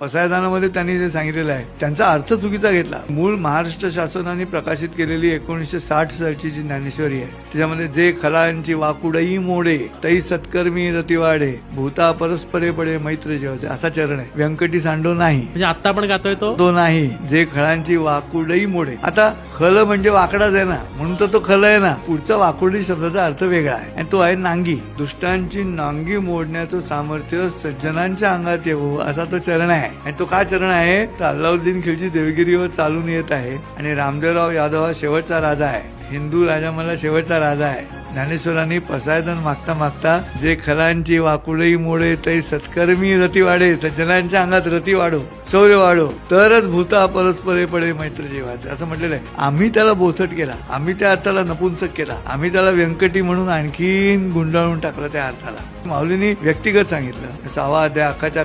पसायदानामध्ये त्यांनी जे सांगितलेलं आहे त्यांचा अर्थ चुकीचा घेतला. मूळ महाराष्ट्र शासनाने प्रकाशित केलेली 1960 सालची जी ज्ञानेश्वरी आहे त्याच्यामध्ये जे खलांची वाकुडई मोडे तै सत्कर्मी रतिवाडे भूता परस्परे पडे मैत्र जेवाचे असा चरण आहे. व्यंकटी सांडो नाही म्हणजे आता आपण गातोय तो नाही. जे खळांची वाकुडई मोडे, आता खल म्हणजे वाकडाच आहे ना, म्हणून तर तो खल आहे ना. पुढचा वाकुडी शब्दाचा अर्थ वेगळा आहे आणि तो आहे नांगी. दुष्टांची नांगी मोडण्याचं सामर्थ्य सज्जनांच्या अंगात येऊ असा तो चरण आहे. आणि तो का चरण आहे तर अल्लाउद्दीन खिलजी देवगिरीवर चालून येत आहे आणि रामदेवराव यादव हा शेवटचा राजा आहे. हिंदू राजा मला शेवटचा राजा आहे. ज्ञानेश्वरांनी पसायदान मागता मागता जे खलांची वाकुडई मोडे तै सत्कर्मी रती वाढे, सज्जनांच्या अंगात रती वाढो, शौर्य वाढो, तरच भूता परस्परे पडे मैत्र जीवाचे असं म्हटलेलं आहे. आम्ही त्याला बोथट केला, आम्ही त्या अर्थाला नपुंसक केला, आम्ही त्याला व्यंकटी म्हणून आणखीन गुंडाळून टाकलं त्या अर्थाला. माऊलींनी व्यक्तिगत सांगितलं, 6वा अध्याय अख्खाच्या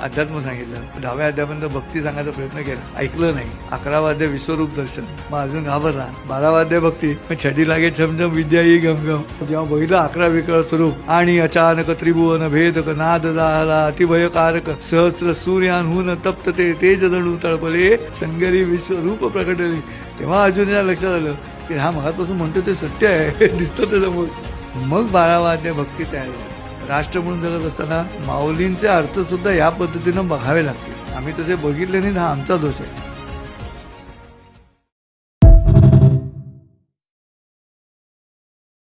अध्यात्म सांगितलं, 10व्या अध्यायापर्यंत भक्ती सांगायचा प्रयत्न केला, ऐकलं नाही. 11वा अध्याय विश्वरूप दर्शन, मग अजून घाबरला. 12वा अध्याय भक्ती, मग छडी लागे छमछम विद्या ही गमगम. जेव्हा बहिला 11 विकळ स्वरूप आणि अचानक त्रिभुवन भेदक नाद झाला अतिभयकारक सहस्र सूर्याहून तप्त ते तेज जणू तळपले संगरी विश्वरूप प्रकटले. तेव्हा अर्जुनाच्या लक्षात आलं की हा मगापासून म्हणतो ते सत्य आहे, दिसतं ते समोर. मग 12वा अध्याय भक्ती तयार झाली. राष्ट्र म्हणून जगत असताना माऊलींचे अर्थ सुद्धा या पद्धतीनं बघावे लागतील. आम्ही तसे बघितले नाही, हा आमचा दोष आहे.